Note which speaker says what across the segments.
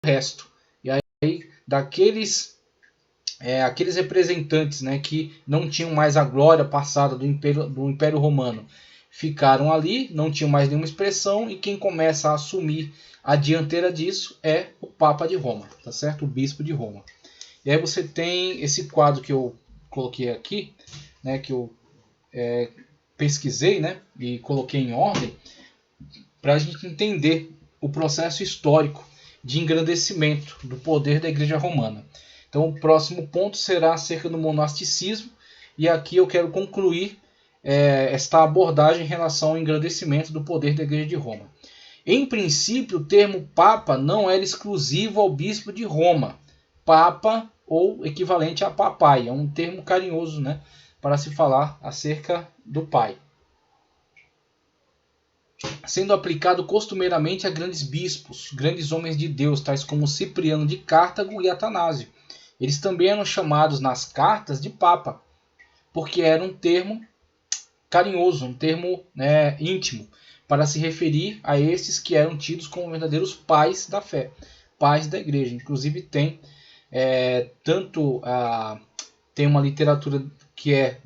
Speaker 1: resto. E aí, aqueles representantes, né, que não tinham mais a glória passada do Império Romano, ficaram ali, não tinham mais nenhuma expressão, e quem começa a assumir a dianteira disso é o Papa de Roma, tá certo? O Bispo de Roma. E aí você tem esse quadro que eu coloquei aqui, né, que eu pesquisei, né, e coloquei em ordem, para a gente entender o processo histórico de engrandecimento do poder da Igreja Romana. Então o próximo ponto será acerca do monasticismo, e aqui eu quero concluir esta abordagem em relação ao engrandecimento do poder da Igreja de Roma. Em princípio, o termo Papa não era exclusivo ao Bispo de Roma. Papa, ou equivalente a papai, é um termo carinhoso, né, para se falar acerca do pai, sendo aplicado costumeiramente a grandes bispos, grandes homens de Deus, tais como Cipriano de Cartago e Atanásio. Eles também eram chamados nas cartas de Papa, porque era um termo carinhoso, um termo, né, íntimo, para se referir a esses que eram tidos como verdadeiros pais da fé, pais da igreja. Inclusive tem tem uma literatura que é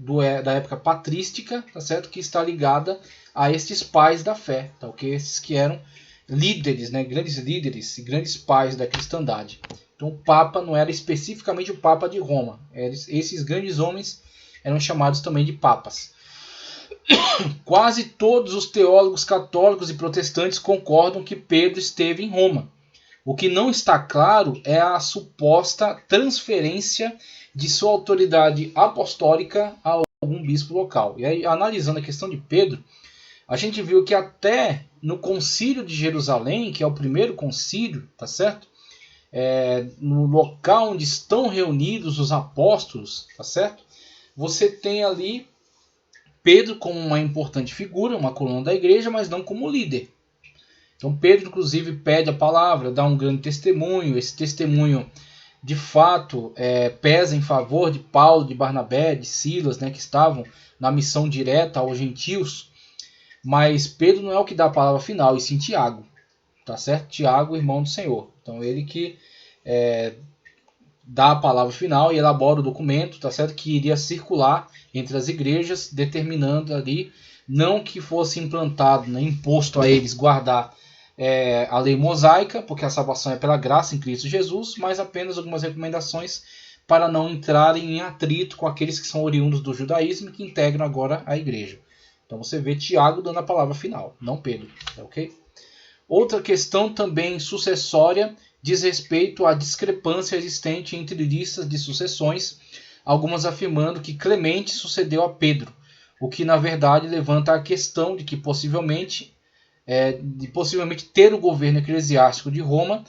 Speaker 1: da época patrística, tá certo? Que está ligada a estes pais da fé, tá ok? Esses que eram líderes, né? Grandes líderes e grandes pais da cristandade. Então o Papa não era especificamente o Papa de Roma. Esses grandes homens eram chamados também de papas. Quase todos os teólogos católicos e protestantes concordam que Pedro esteve em Roma. O que não está claro é a suposta transferência de sua autoridade apostólica a algum bispo local. E aí, analisando a questão de Pedro, a gente viu que até no concílio de Jerusalém, que é o primeiro concílio, tá certo? No local onde estão reunidos os apóstolos, tá certo? Você tem ali Pedro como uma importante figura, uma coluna da igreja, mas não como líder. Então Pedro, inclusive, pede a palavra, dá um grande testemunho. Esse testemunho, de fato, pesa em favor de Paulo, de Barnabé, de Silas, né, que estavam na missão direta aos gentios. Mas Pedro não é o que dá a palavra final, e sim Tiago. Tá certo? Tiago, irmão do Senhor. Então ele que dá a palavra final e elabora o documento, tá certo? Que iria circular entre as igrejas, determinando ali, não que fosse implantado, né, imposto a eles guardar a lei mosaica, porque a salvação é pela graça em Cristo Jesus, mas apenas algumas recomendações para não entrarem em atrito com aqueles que são oriundos do judaísmo e que integram agora a igreja. Então você vê Tiago dando a palavra final, não Pedro, ok? Outra questão também sucessória diz respeito à discrepância existente entre listas de sucessões, algumas afirmando que Clemente sucedeu a Pedro, o que na verdade levanta a questão de que possivelmente ter o governo eclesiástico de Roma,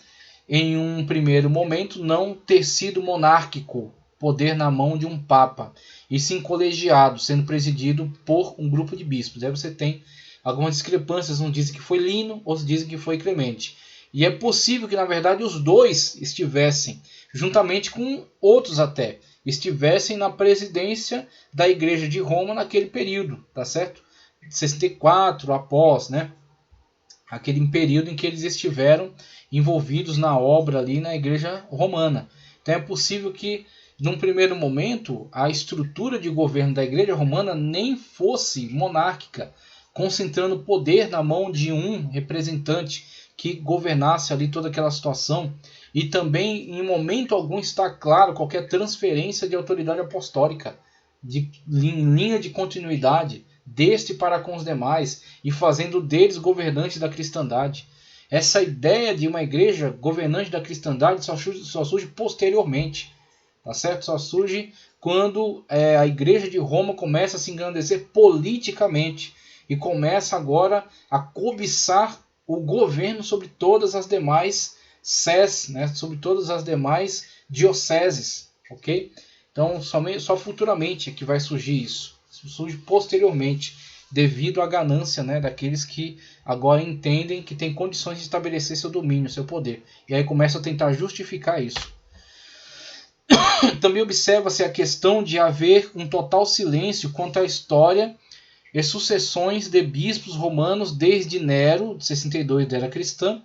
Speaker 1: em um primeiro momento, não ter sido monárquico, poder na mão de um papa, e sim colegiado, sendo presidido por um grupo de bispos. Aí você tem algumas discrepâncias, uns dizem que foi Lino, outros dizem que foi Clemente. E é possível que, na verdade, os dois estivessem, juntamente com outros até, estivessem na presidência da Igreja de Roma naquele período, tá certo? 64 após, né? Aquele período em que eles estiveram envolvidos na obra ali na Igreja Romana. Então é possível que, num primeiro momento, a estrutura de governo da Igreja Romana nem fosse monárquica, concentrando poder na mão de um representante que governasse ali toda aquela situação. E também, em momento algum, está claro qualquer transferência de autoridade apostólica, de linha de continuidade deste para com os demais, e fazendo deles governantes da cristandade. Essa ideia de uma igreja governante da cristandade só surge posteriormente, tá certo? Só surge quando a igreja de Roma começa a se engrandecer politicamente e começa agora a cobiçar o governo sobre todas as demais sés, né? Sobre todas as demais dioceses, ok? Então só futuramente é que vai surgir isso. Surge posteriormente, devido à ganância, né, daqueles que agora entendem que tem condições de estabelecer seu domínio, seu poder. E aí começam a tentar justificar isso. Também observa-se a questão de haver um total silêncio quanto à história e sucessões de bispos romanos desde Nero, de 62 da era cristã,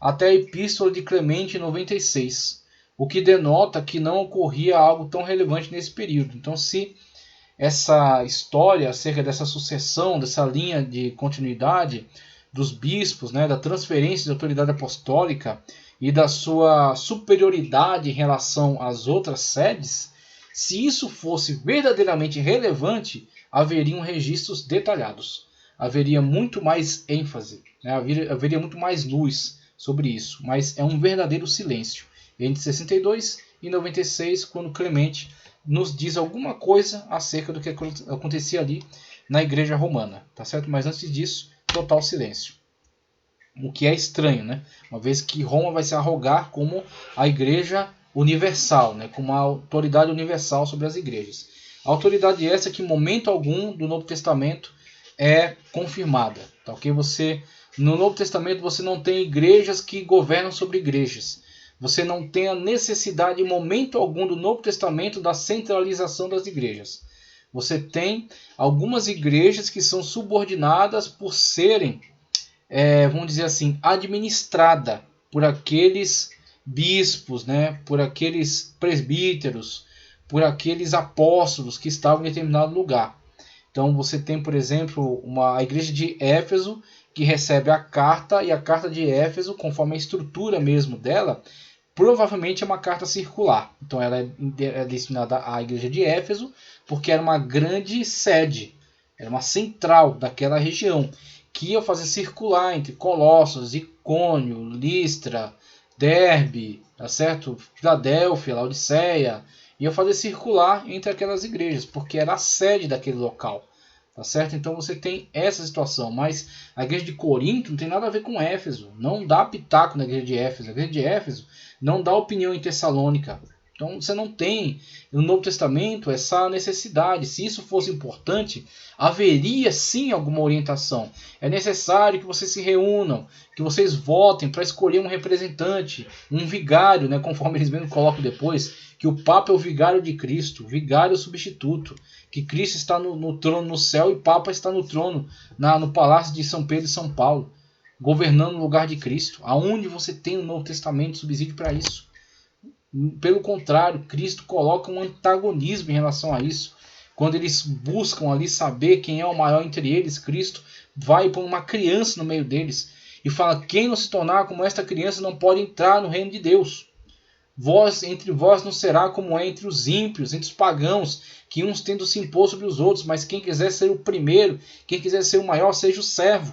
Speaker 1: até a Epístola de Clemente em 96, o que denota que não ocorria algo tão relevante nesse período. Então, se essa história acerca dessa sucessão, dessa linha de continuidade dos bispos, né, da transferência de autoridade apostólica e da sua superioridade em relação às outras sedes, se isso fosse verdadeiramente relevante, haveriam registros detalhados, haveria muito mais ênfase, né, haveria muito mais luz sobre isso, mas é um verdadeiro silêncio. Entre 62 e 96, quando Clemente nos diz alguma coisa acerca do que acontecia ali na igreja romana, tá certo? Mas antes disso, total silêncio. O que é estranho, né? Uma vez que Roma vai se arrogar como a igreja universal, né? Como a autoridade universal sobre as igrejas. A autoridade essa que em momento algum do Novo Testamento é confirmada, tá ok? No Novo Testamento você não tem igrejas que governam sobre igrejas. Você não tem a necessidade em momento algum do Novo Testamento da centralização das igrejas. Você tem algumas igrejas que são subordinadas por serem, vamos dizer assim, administrada por aqueles bispos, né, por aqueles presbíteros, por aqueles apóstolos que estavam em determinado lugar. Então você tem, por exemplo, a igreja de Éfeso, que recebe a carta, e a carta de Éfeso, conforme a estrutura mesmo dela, provavelmente é uma carta circular. Então ela é destinada à igreja de Éfeso, porque era uma grande sede, era uma central daquela região, que ia fazer circular entre Colossos, Icônio, Listra, Derbe, tá certo? Filadélfia, Laodiceia, ia fazer circular entre aquelas igrejas, porque era a sede daquele local. Tá certo? Então você tem essa situação, mas a igreja de Corinto não tem nada a ver com Éfeso, não dá pitaco na igreja de Éfeso, a igreja de Éfeso não dá opinião em Tessalônica. Então você não tem no Novo Testamento essa necessidade. Se isso fosse importante, haveria sim alguma orientação. É necessário que vocês se reúnam, que vocês votem para escolher um representante, um vigário, né, conforme eles mesmo colocam depois, que o Papa é o vigário de Cristo, o vigário substituto, que Cristo está no trono no céu e o Papa está no trono, no palácio de São Pedro e São Paulo, governando no lugar de Cristo. Aonde você tem no Novo Testamento subsídio para isso? Pelo contrário, Cristo coloca um antagonismo em relação a isso. Quando eles buscam ali saber quem é o maior entre eles, Cristo vai e põe uma criança no meio deles e fala: quem não se tornar como esta criança não pode entrar no reino de Deus. Entre vós não será como é entre os ímpios, entre os pagãos, que uns tendo se impor sobre os outros, mas quem quiser ser o primeiro, quem quiser ser o maior, seja o servo.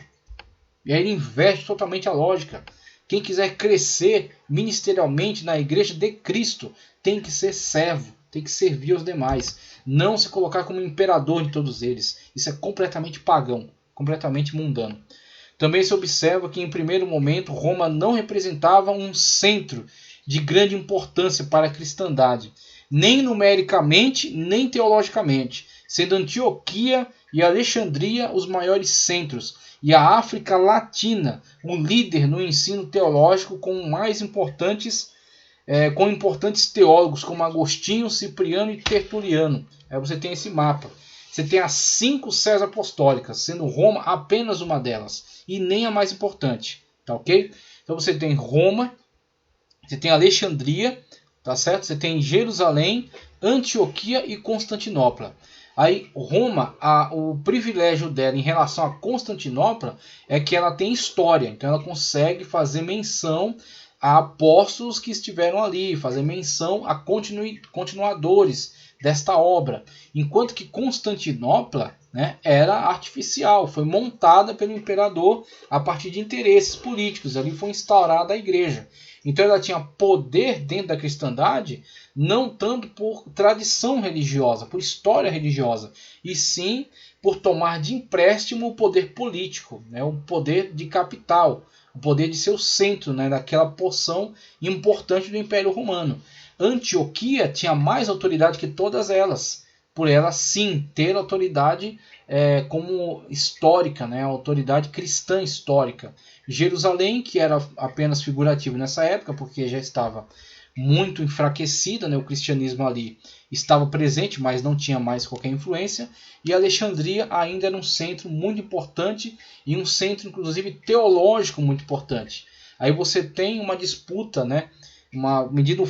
Speaker 1: E aí ele inverte totalmente a lógica. Quem quiser crescer ministerialmente na igreja de Cristo tem que ser servo, tem que servir aos demais, não se colocar como imperador de todos eles. Isso é completamente pagão, completamente mundano. Também se observa que em primeiro momento Roma não representava um centro de grande importância para a cristandade, nem numericamente, nem teologicamente, sendo Antioquia e Alexandria os maiores centros, e a África Latina o líder no ensino teológico com importantes teólogos como Agostinho, Cipriano e Tertuliano. Aí você tem esse mapa. Você tem as 5 sés apostólicas, sendo Roma apenas uma delas, e nem a mais importante, tá ok? Então você tem Roma, você tem Alexandria, tá certo? Você tem Jerusalém, Antioquia e Constantinopla. Aí Roma, o privilégio dela em relação a Constantinopla é que ela tem história, então ela consegue fazer menção a apóstolos que estiveram ali, fazer menção a continuadores desta obra, enquanto que Constantinopla, né, era artificial, foi montada pelo imperador a partir de interesses políticos, ali foi instaurada a igreja. Então ela tinha poder dentro da cristandade, não tanto por tradição religiosa, por história religiosa, e sim por tomar de empréstimo o poder político, né, o poder de capital, o poder de ser o centro, né, daquela porção importante do Império Romano. Antioquia tinha mais autoridade que todas elas, por ela sim ter autoridade como histórica, né, autoridade cristã histórica. Jerusalém, que era apenas figurativo nessa época, porque já estava muito enfraquecida, né, o cristianismo ali estava presente, mas não tinha mais qualquer influência, e Alexandria ainda era um centro muito importante, e um centro inclusive teológico muito importante. aí você tem uma disputa, né, uma medida